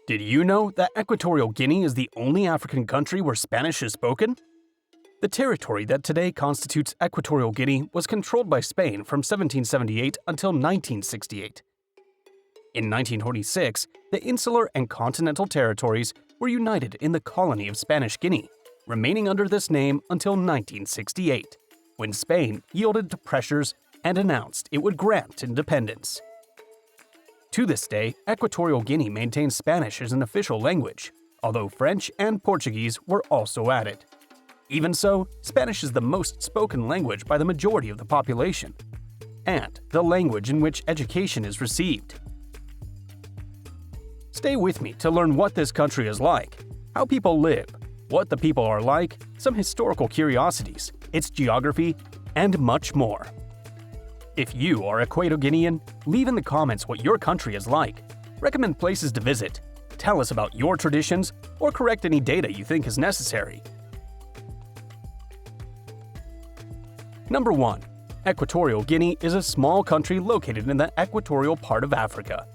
Did you know that Equatorial Guinea is the only African country where Spanish is spoken? The territory that today constitutes Equatorial Guinea was controlled by Spain from 1778 until 1968. In 1946, the insular and continental territories were united in the colony of Spanish Guinea, remaining under this name until 1968, when Spain yielded to pressures and announced it would grant independence. To this day, Equatorial Guinea maintains Spanish as an official language, although French and Portuguese were also added. Even so, Spanish is the most spoken language by the majority of the population, and the language in which education is received. Stay with me to learn what this country is like, how people live, what the people are like, some historical curiosities, its geography, and much more. If you are Equatorial Guinean, leave in the comments what your country is like, recommend places to visit, tell us about your traditions, or correct any data you think is necessary. Number 1. Equatorial Guinea is a small country located in the equatorial part of Africa,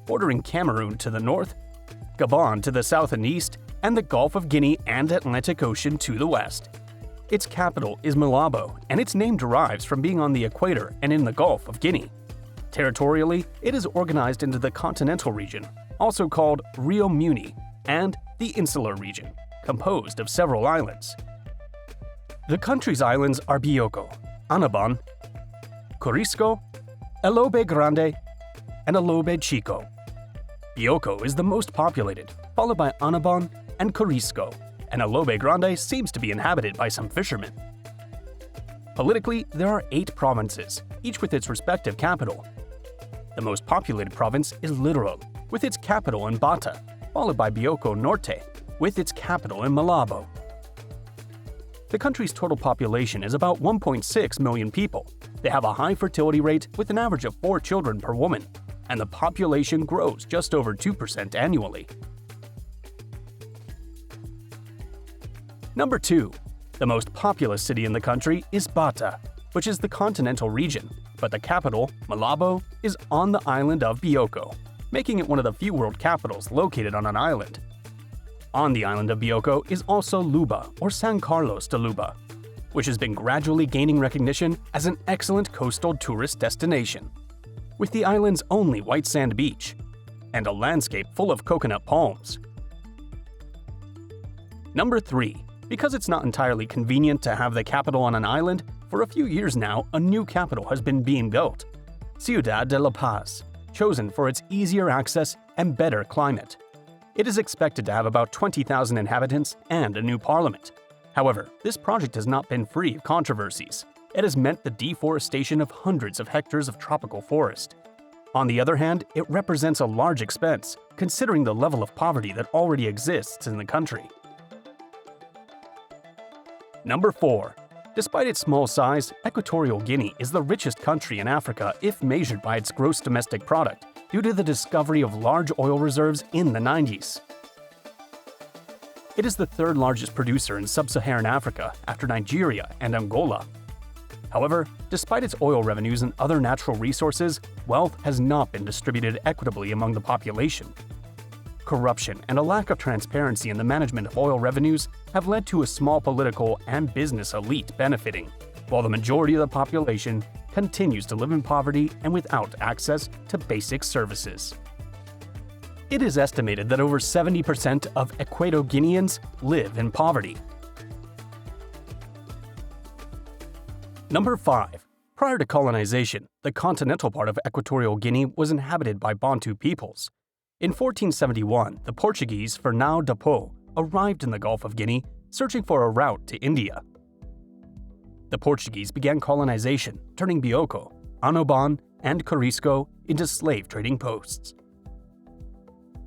bordering Cameroon to the north, Gabon to the south and east, and the Gulf of Guinea and Atlantic Ocean to the west. Its capital is Malabo, and its name derives from being on the equator and in the Gulf of Guinea. Territorially, it is organized into the continental region, also called Rio Muni, and the insular region, composed of several islands. The country's islands are Bioko, Anuban, Corisco, Elobe Grande, and Elobe Chico. Bioko is the most populated, followed by Anuban and Corisco, and Elobe Grande seems to be inhabited by some fishermen. Politically, there are 8 provinces, each with its respective capital. The most populated province is Litoral, with its capital in Bata, followed by Bioko Norte, with its capital in Malabo. The country's total population is about 1.6 million people. They have a high fertility rate with an average of 4 children per woman, and the population grows just over 2% annually. Number 2. The most populous city in the country is Bata, which is the continental region, but the capital, Malabo, is on the island of Bioko, making it one of the few world capitals located on an island. On the island of Bioko is also Luba, or San Carlos de Luba, which has been gradually gaining recognition as an excellent coastal tourist destination, with the island's only white sand beach, and a landscape full of coconut palms. Number 3. Because it's not entirely convenient to have the capital on an island, for a few years now a new capital has been being built, Ciudad de La Paz, chosen for its easier access and better climate. It is expected to have about 20,000 inhabitants and a new parliament. However, this project has not been free of controversies. It has meant the deforestation of hundreds of hectares of tropical forest. On the other hand, it represents a large expense, considering the level of poverty that already exists in the country. Number 4. Despite its small size, Equatorial Guinea is the richest country in Africa if measured by its gross domestic product, due to the discovery of large oil reserves in the 90s. It is the 3rd largest producer in sub-Saharan Africa after Nigeria and Angola. However, despite its oil revenues and other natural resources, wealth has not been distributed equitably among the population. Corruption and a lack of transparency in the management of oil revenues have led to a small political and business elite benefiting, while the majority of the population continues to live in poverty and without access to basic services. It is estimated that over 70% of Equatorial Guineans live in poverty. Number 5. Prior to colonization, the continental part of Equatorial Guinea was inhabited by Bantu peoples. In 1471, the Portuguese Fernão de Po arrived in the Gulf of Guinea, searching for a route to India. The Portuguese began colonization, turning Bioko, Anuban, and Corisco into slave trading posts.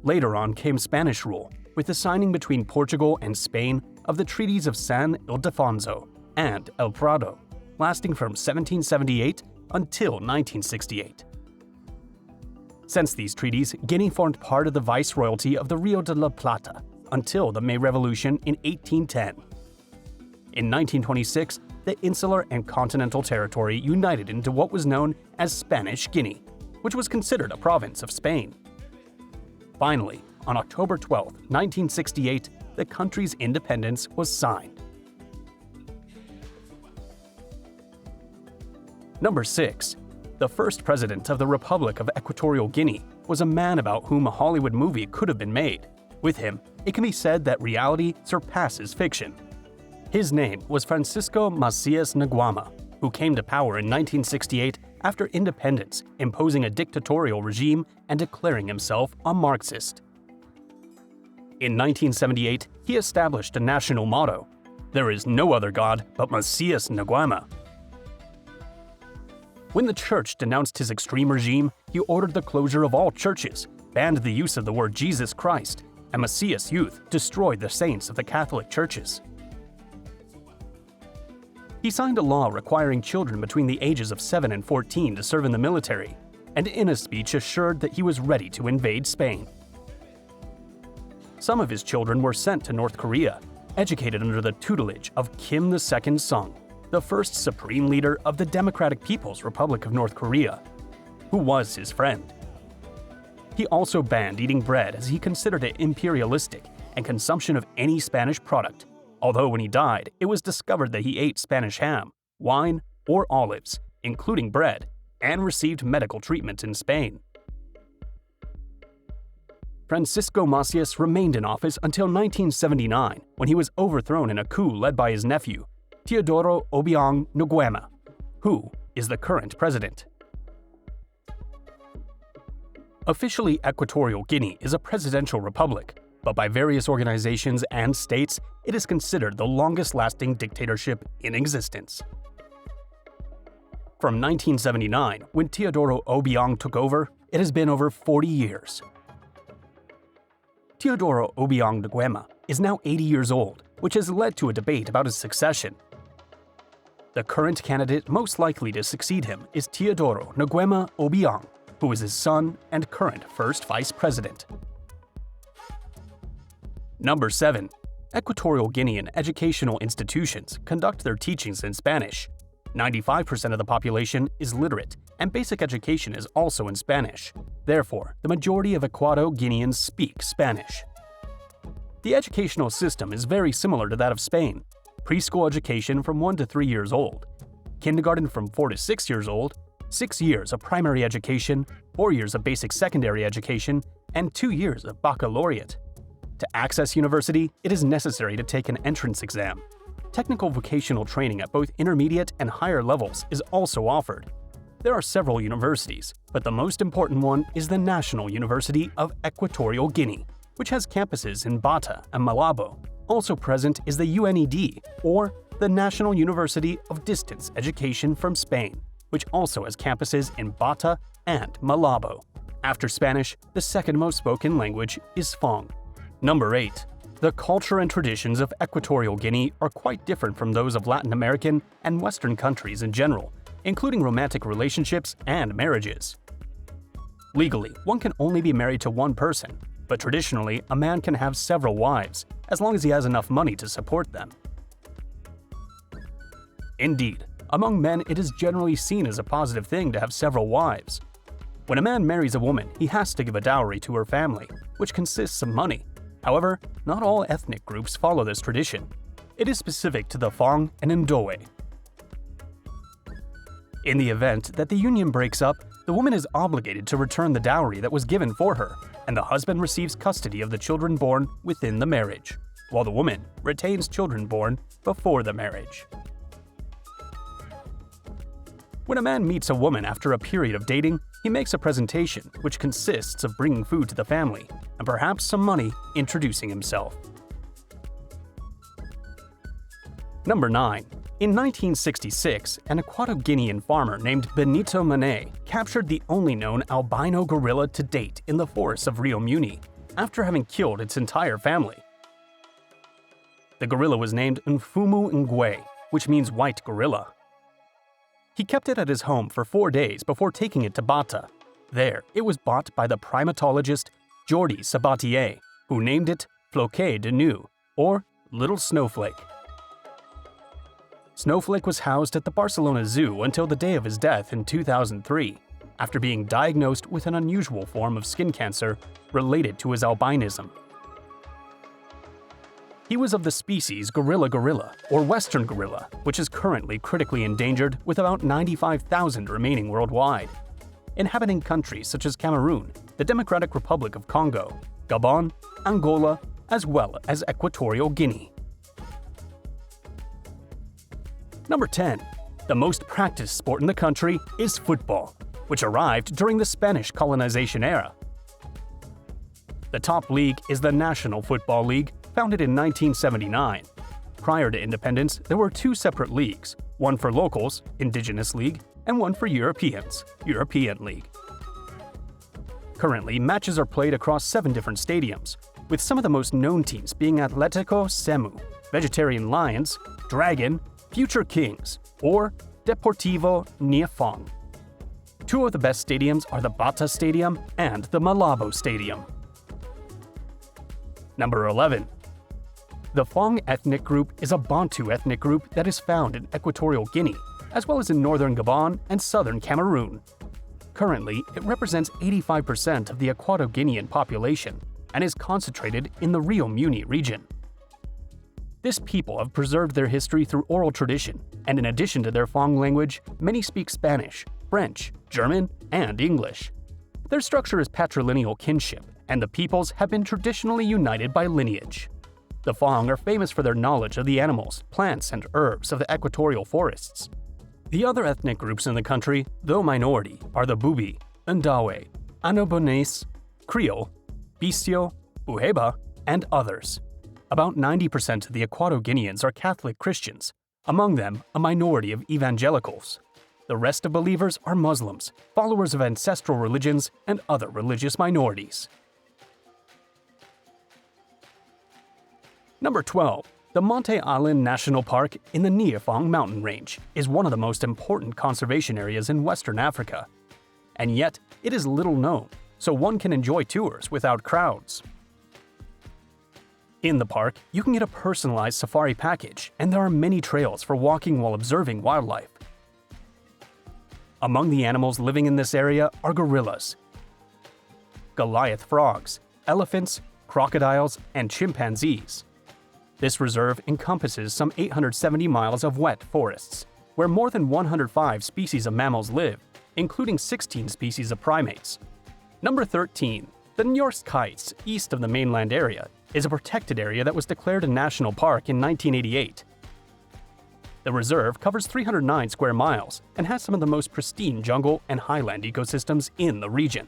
Later on came Spanish rule, with the signing between Portugal and Spain of the treaties of San Ildefonso and El Prado, lasting from 1778 until 1968. Since these treaties, Guinea formed part of the viceroyalty of the Rio de la Plata until the May Revolution in 1810. In 1926, the insular and continental territory united into what was known as Spanish Guinea, which was considered a province of Spain. Finally, on October 12, 1968, the country's independence was signed. Number 6. The first president of the Republic of Equatorial Guinea was a man about whom a Hollywood movie could have been made. With him, it can be said that reality surpasses fiction. His name was Francisco Macias Nguema, who came to power in 1968 after independence, imposing a dictatorial regime and declaring himself a Marxist. In 1978, he established a national motto: "There is no other God but Macias Nguema." When the church denounced his extreme regime, he ordered the closure of all churches, banned the use of the word Jesus Christ, and Macias youth destroyed the saints of the Catholic churches. He signed a law requiring children between the ages of 7 and 14 to serve in the military, and in a speech assured that he was ready to invade Spain. Some of his children were sent to North Korea, educated under the tutelage of Kim II-sung, the first supreme leader of the Democratic People's Republic of North Korea, who was his friend. He also banned eating bread as he considered it imperialistic and consumption of any Spanish product, although when he died, it was discovered that he ate Spanish ham, wine, or olives, including bread, and received medical treatment in Spain. Francisco Macias remained in office until 1979, when he was overthrown in a coup led by his nephew, Teodoro Obiang Nguema, who is the current president. Officially, Equatorial Guinea is a presidential republic, but by various organizations and states, it is considered the longest-lasting dictatorship in existence. From 1979, when Teodoro Obiang took over, it has been over 40 years. Teodoro Obiang Nguema is now 80 years old, which has led to a debate about his succession. The current candidate most likely to succeed him is Teodoro Nguema Obiang, who is his son and current first vice president. Number 7. Equatorial Guinean educational institutions conduct their teachings in Spanish. 95% of the population is literate, and basic education is also in Spanish. Therefore, the majority of Equatorial Guineans speak Spanish. The educational system is very similar to that of Spain. Preschool education from 1 to 3 years old, kindergarten from 4 to 6 years old, 6 years of primary education, 4 years of basic secondary education, and 2 years of baccalaureate. To access university, it is necessary to take an entrance exam. Technical vocational training at both intermediate and higher levels is also offered. There are several universities, but the most important one is the National University of Equatorial Guinea, which has campuses in Bata and Malabo. Also present is the UNED, or the National University of Distance Education from Spain, which also has campuses in Bata and Malabo. After Spanish, the second most spoken language is Fong. Number 8. The culture and traditions of Equatorial Guinea are quite different from those of Latin American and Western countries in general, including romantic relationships and marriages. Legally, one can only be married to one person, but traditionally, a man can have several wives, as long as he has enough money to support them. Indeed, among men it is generally seen as a positive thing to have several wives. When a man marries a woman, he has to give a dowry to her family, which consists of money. However, not all ethnic groups follow this tradition. It is specific to the Fong and Ndowe. In the event that the union breaks up, the woman is obligated to return the dowry that was given for her, and the husband receives custody of the children born within the marriage, while the woman retains children born before the marriage. When a man meets a woman after a period of dating, he makes a presentation which consists of bringing food to the family and perhaps some money introducing himself. Number 9. In 1966, an Equatorial Guinean farmer named Benito Manet captured the only known albino gorilla to date in the forests of Rio Muni, after having killed its entire family. The gorilla was named Mfumu Ngwe, which means white gorilla. He kept it at his home for 4 days before taking it to Bata. There, it was bought by the primatologist Jordi Sabatier, who named it Floquet de Neu, or Little Snowflake. Snowflake was housed at the Barcelona Zoo until the day of his death in 2003. after being diagnosed with an unusual form of skin cancer related to his albinism. He was of the species gorilla or western gorilla, which is currently critically endangered with about 95,000 remaining worldwide, inhabiting countries such as Cameroon, the Democratic Republic of Congo, Gabon, Angola, as well as Equatorial Guinea. Number 10. The most practiced sport in the country is football, which arrived during the Spanish colonization era. The top league is the National Football League, founded in 1979. Prior to independence, there were two separate leagues, one for locals, Indigenous League, and one for Europeans, European League. Currently, matches are played across 7 different stadiums, with some of the most known teams being Atlético Semu, Vegetarian Lions, Dragon, Future Kings, or Deportivo Niafong. 2 of the best stadiums are the Bata Stadium and the Malabo Stadium. Number 11. The Fong ethnic group is a Bantu ethnic group that is found in Equatorial Guinea, as well as in northern Gabon and southern Cameroon. Currently, it represents 85% of the Equatorial Guinean population and is concentrated in the Rio Muni region. This people have preserved their history through oral tradition, and in addition to their Fong language, many speak Spanish, French, German, and English. Their structure is patrilineal kinship, and the peoples have been traditionally united by lineage. The Fong are famous for their knowledge of the animals, plants, and herbs of the equatorial forests. The other ethnic groups in the country, though minority, are the Bubi, Ndawe, Anubanese, Creole, Bisio, Buheba, and others. About 90% of the Equatorial Guineans are Catholic Christians, among them a minority of evangelicals. The rest of believers are Muslims, followers of ancestral religions, and other religious minorities. Number 12. The Monte Island National Park in the Niafong mountain range is one of the most important conservation areas in Western Africa. And yet, it is little known, so one can enjoy tours without crowds. In the park, you can get a personalized safari package, and there are many trails for walking while observing wildlife. Among the animals living in this area are gorillas, Goliath frogs, elephants, crocodiles, and chimpanzees. This reserve encompasses some 870 miles of wet forests, where more than 105 species of mammals live, including 16 species of primates. Number 13. The Norsk Heights, east of the mainland area, is a protected area that was declared a national park in 1988. The reserve covers 309 square miles and has some of the most pristine jungle and highland ecosystems in the region.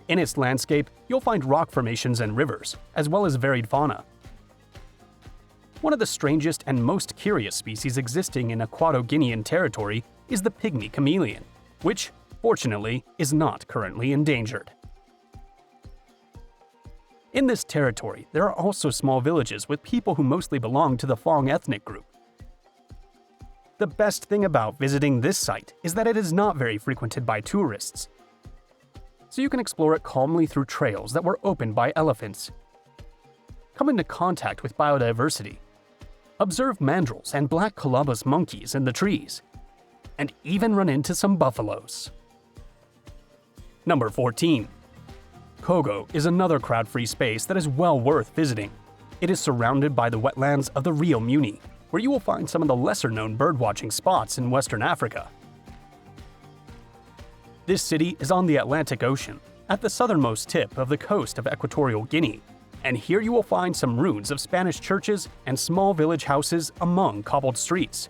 In its landscape, you'll find rock formations and rivers, as well as varied fauna. One of the strangest and most curious species existing in Equatorial Guinean territory is the pygmy chameleon, which, fortunately, is not currently endangered. In this territory, there are also small villages with people who mostly belong to the Fong ethnic group. The best thing about visiting this site is that it is not very frequented by tourists, so you can explore it calmly through trails that were opened by elephants. Come into contact with biodiversity, observe mandrills and black colobus monkeys in the trees, and even run into some buffaloes. Number 14. Kogo is another crowd-free space that is well worth visiting. It is surrounded by the wetlands of the Rio Muni, where you will find some of the lesser-known birdwatching spots in Western Africa. This city is on the Atlantic Ocean, at the southernmost tip of the coast of Equatorial Guinea, and here you will find some ruins of Spanish churches and small village houses among cobbled streets.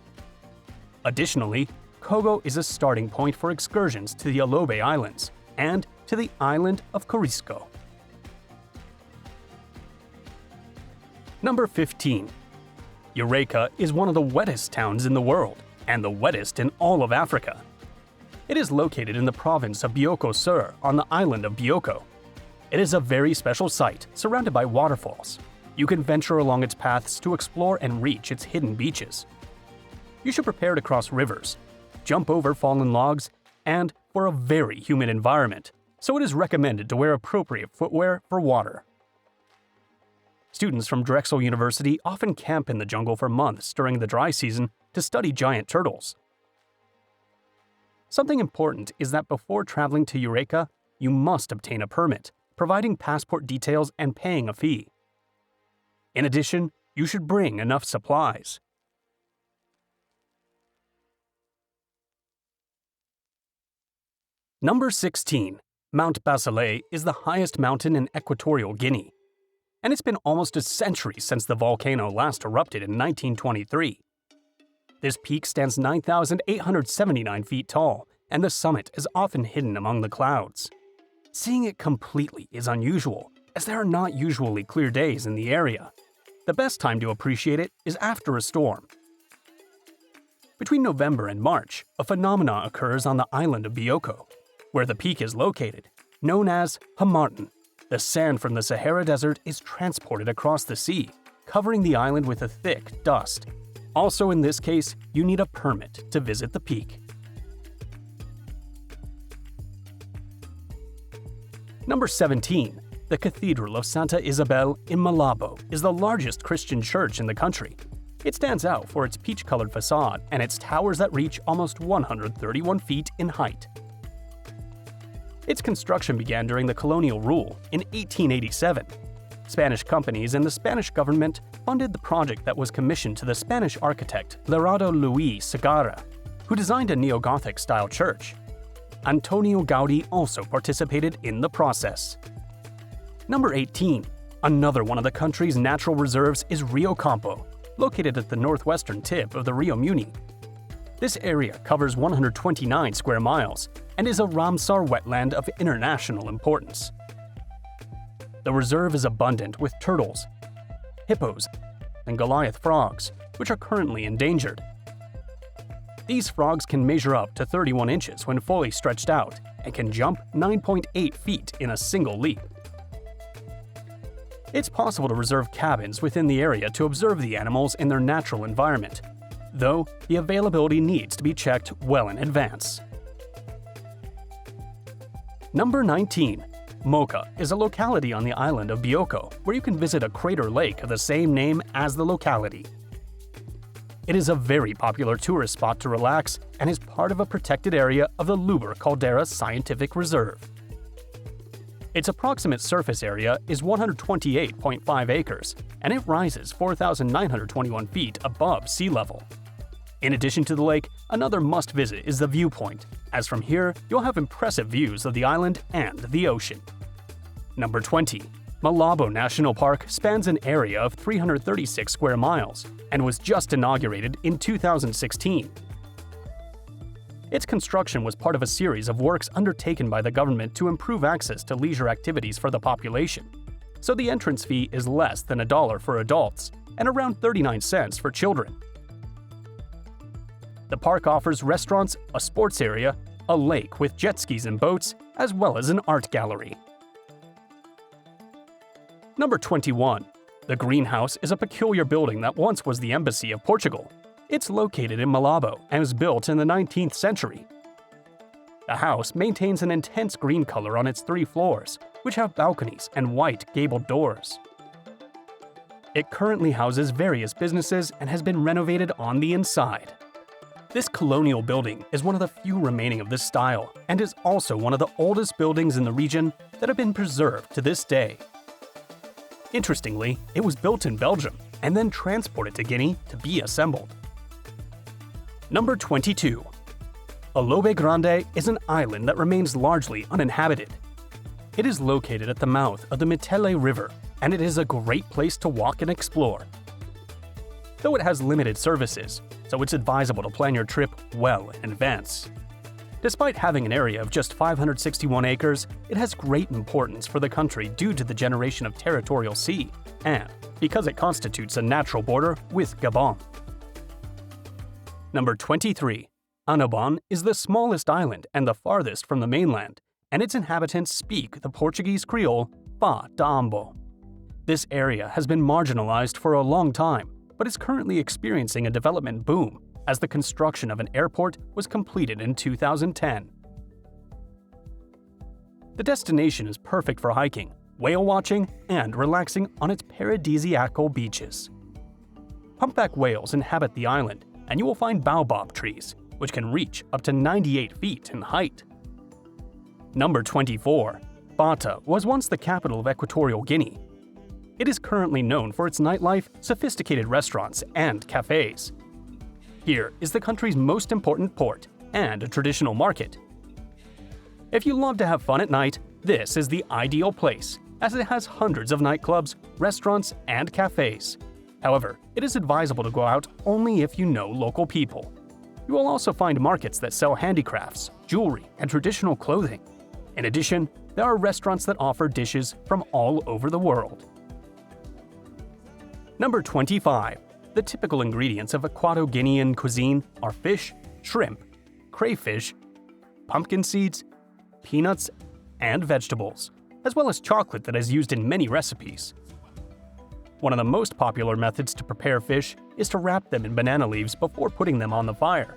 Additionally, Kogo is a starting point for excursions to the Alobe Islands and to the island of Corisco. Number 15. Ureka is one of the wettest towns in the world, and the wettest in all of Africa. It is located in the province of Bioko Sur on the island of Bioko. It is a very special site, surrounded by waterfalls. You can venture along its paths to explore and reach its hidden beaches. You should prepare to cross rivers, jump over fallen logs, and for a very humid environment, so it is recommended to wear appropriate footwear for water. Students from Drexel University often camp in the jungle for months during the dry season to study giant turtles. Something important is that before traveling to Ureka, you must obtain a permit, providing passport details and paying a fee. In addition, you should bring enough supplies. Number 16. Mount Basile is the highest mountain in Equatorial Guinea, and it's been almost a century since the volcano last erupted in 1923. This peak stands 9,879 feet tall, and the summit is often hidden among the clouds. Seeing it completely is unusual, as there are not usually clear days in the area. The best time to appreciate it is after a storm. Between November and March, a phenomenon occurs on the island of Bioko, where the peak is located, known as Hamartin. The sand from the Sahara Desert is transported across the sea, covering the island with a thick dust. Also in this case, you need a permit to visit the peak. Number 17. The Cathedral of Santa Isabel in Malabo is the largest Christian church in the country. It stands out for its peach-colored facade and its towers that reach almost 131 feet in height. Its construction began during the colonial rule in 1887. Spanish companies and the Spanish government funded the project that was commissioned to the Spanish architect Lerado Luis Segarra, who designed a neo-Gothic-style church. Antonio Gaudí also participated in the process. Number 18. Another one of the country's natural reserves is Rio Campo, located at the northwestern tip of the Rio Muni. This area covers 129 square miles and is a Ramsar wetland of international importance. The reserve is abundant with turtles, hippos, and Goliath frogs, which are currently endangered. These frogs can measure up to 31 inches when fully stretched out and can jump 9.8 feet in a single leap. It's possible to reserve cabins within the area to observe the animals in their natural environment, though the availability needs to be checked well in advance. Number 19. Mocha is a locality on the island of Bioko where you can visit a crater lake of the same name as the locality. It is a very popular tourist spot to relax and is part of a protected area of the Luber Caldera Scientific Reserve. Its approximate surface area is 128.5 acres, and it rises 4,921 feet above sea level. In addition to the lake, another must-visit is the viewpoint, as from here you'll have impressive views of the island and the ocean. Number 20. Malabo National Park spans an area of 336 square miles and was just inaugurated in 2016. Its construction was part of a series of works undertaken by the government to improve access to leisure activities for the population, so the entrance fee is less than $1 for adults and around 39 cents for children. The park offers restaurants, a sports area, a lake with jet skis and boats, as well as an art gallery. Number 21. The Greenhouse is a peculiar building that once was the embassy of Portugal. It's located in Malabo and was built in the 19th century. The house maintains an intense green color on its 3 floors, which have balconies and white gabled doors. It currently houses various businesses and has been renovated on the inside. This colonial building is one of the few remaining of this style and is also one of the oldest buildings in the region that have been preserved to this day. Interestingly, it was built in Belgium and then transported to Guinea to be assembled. Number 22. Alobe Grande is an island that remains largely uninhabited. It is located at the mouth of the Mitele River, and it is a great place to walk and explore. Though it has limited services, so it's advisable to plan your trip well in advance. Despite having an area of just 561 acres, it has great importance for the country due to the generation of territorial sea, and because it constitutes a natural border with Gabon. Number 23. Anuban is the smallest island and the farthest from the mainland, and its inhabitants speak the Portuguese Creole Ba Dambo. This area has been marginalized for a long time, but is currently experiencing a development boom as the construction of an airport was completed in 2010. The destination is perfect for hiking, whale watching, and relaxing on its paradisiacal beaches. Humpback whales inhabit the island, and you will find baobab trees, which can reach up to 98 feet in height. Number 24. Bata was once the capital of Equatorial Guinea. It is currently known for its nightlife, sophisticated restaurants, and cafes. Here is the country's most important port and a traditional market. If you love to have fun at night, this is the ideal place, as it has hundreds of nightclubs, restaurants, and cafes. However, it is advisable to go out only if you know local people. You will also find markets that sell handicrafts, jewelry, and traditional clothing. In addition, there are restaurants that offer dishes from all over the world. Number 25. The typical ingredients of Equatorial Guinean cuisine are fish, shrimp, crayfish, pumpkin seeds, peanuts, and vegetables, as well as chocolate that is used in many recipes. One of the most popular methods to prepare fish is to wrap them in banana leaves before putting them on the fire.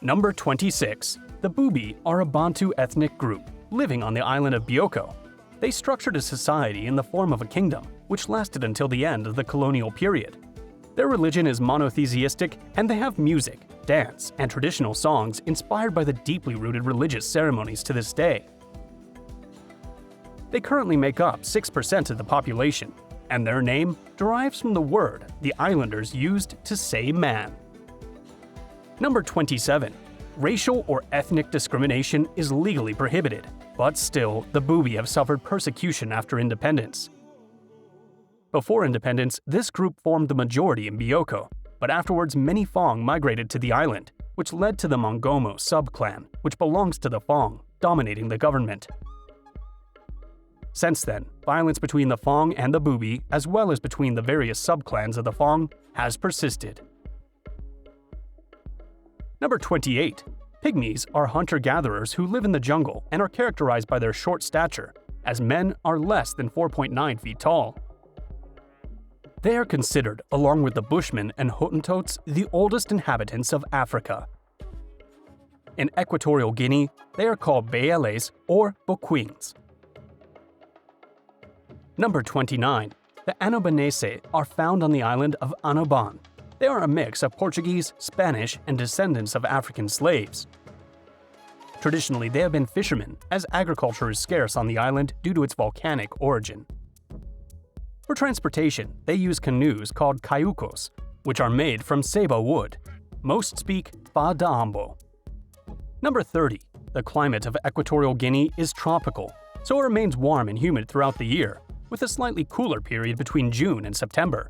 Number 26. The Bubi are a Bantu ethnic group living on the island of Bioko. They structured a society in the form of a kingdom, which lasted until the end of the colonial period. Their religion is monotheistic, and they have music, dance, and traditional songs inspired by the deeply rooted religious ceremonies to this day. They currently make up 6% of the population, and their name derives from the word the islanders used to say man. Number 27. Racial or ethnic discrimination is legally prohibited, but still, the Bubi have suffered persecution after independence. Before independence, this group formed the majority in Bioko, but afterwards many Fong migrated to the island, which led to the Mongomo sub-clan, which belongs to the Fong, dominating the government. Since then, violence between the Fong and the Bubi, as well as between the various sub-clans of the Fong, has persisted. Number 28. Pygmies are hunter-gatherers who live in the jungle and are characterized by their short stature, as men are less than 4.9 feet tall. They are considered, along with the Bushmen and Hottentots, the oldest inhabitants of Africa. In Equatorial Guinea, they are called Bailes or Boquins. Number 29. The Anubanese are found on the island of Anuban. They are a mix of Portuguese, Spanish, and descendants of African slaves. Traditionally, they have been fishermen, as agriculture is scarce on the island due to its volcanic origin. For transportation, they use canoes called caiucos, which are made from ceiba wood. Most speak Fa'daambo. Number 30. The climate of Equatorial Guinea is tropical, so it remains warm and humid throughout the year, with a slightly cooler period between June and September.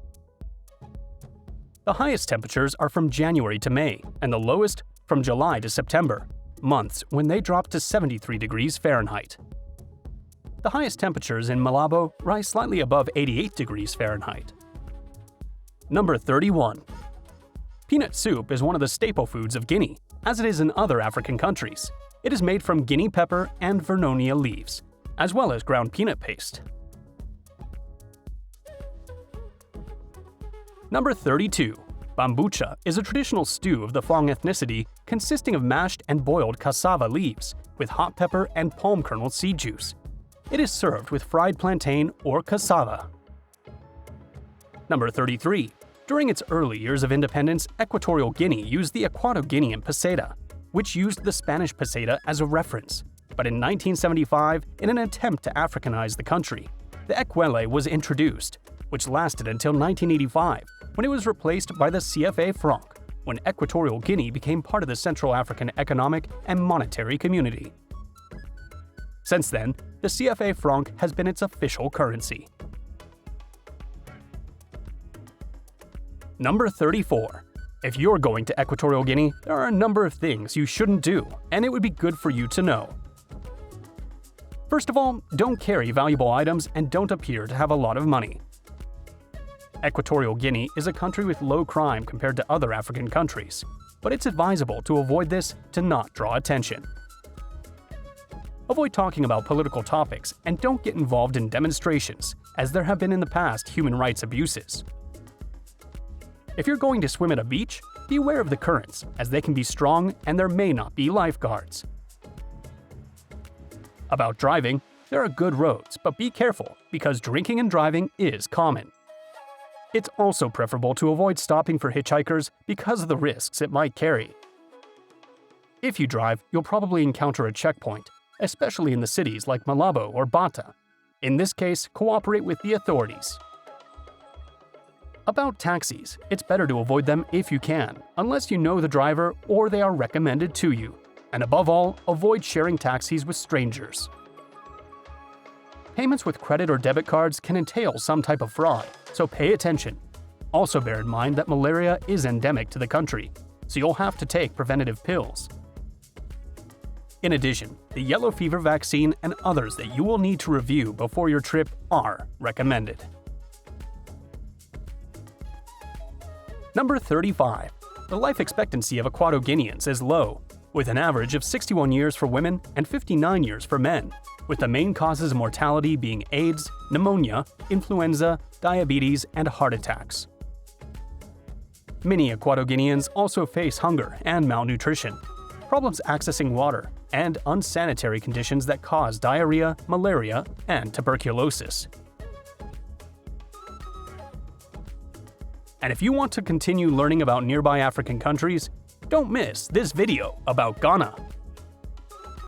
The highest temperatures are from January to May, and the lowest from July to September, months when they drop to 73 degrees Fahrenheit. The highest temperatures in Malabo rise slightly above 88 degrees Fahrenheit. Number 31. Peanut soup is one of the staple foods of Guinea, as it is in other African countries. It is made from guinea pepper and vernonia leaves, as well as ground peanut paste. Number 32. Bambucha is a traditional stew of the Fong ethnicity consisting of mashed and boiled cassava leaves with hot pepper and palm kernel seed juice. It is served with fried plantain or cassava. Number 33. During its early years of independence, Equatorial Guinea used the Equatorial Guinean peseta, which used the Spanish peseta as a reference. But in 1975, in an attempt to Africanize the country, the ekwele was introduced, which lasted until 1985, when it was replaced by the CFA franc, when Equatorial Guinea became part of the Central African Economic and Monetary Community. Since then, the CFA franc has been its official currency. Number 34. If you're going to Equatorial Guinea, there are a number of things you shouldn't do, and it would be good for you to know. First of all, don't carry valuable items and don't appear to have a lot of money. Equatorial Guinea is a country with low crime compared to other African countries, but it's advisable to avoid this to not draw attention. Avoid talking about political topics and don't get involved in demonstrations, as there have been in the past human rights abuses. If you're going to swim at a beach, be aware of the currents, as they can be strong and there may not be lifeguards. About driving, there are good roads, but be careful because drinking and driving is common. It's also preferable to avoid stopping for hitchhikers because of the risks it might carry. If you drive, you'll probably encounter a checkpoint, especially in the cities like Malabo or Bata. In this case, cooperate with the authorities. About taxis, it's better to avoid them if you can, unless you know the driver or they are recommended to you. And above all, avoid sharing taxis with strangers. Payments with credit or debit cards can entail some type of fraud, so pay attention. Also bear in mind that malaria is endemic to the country, so you'll have to take preventative pills. In addition, the yellow fever vaccine and others that you will need to review before your trip are recommended. Number 35. The life expectancy of Equatorial Guineans is low, with an average of 61 years for women and 59 years for men, with the main causes of mortality being AIDS, pneumonia, influenza, diabetes, and heart attacks. Many Equatorial Guineans also face hunger and malnutrition, problems accessing water, and unsanitary conditions that cause diarrhea, malaria, and tuberculosis. And if you want to continue learning about nearby African countries, don't miss this video about Ghana.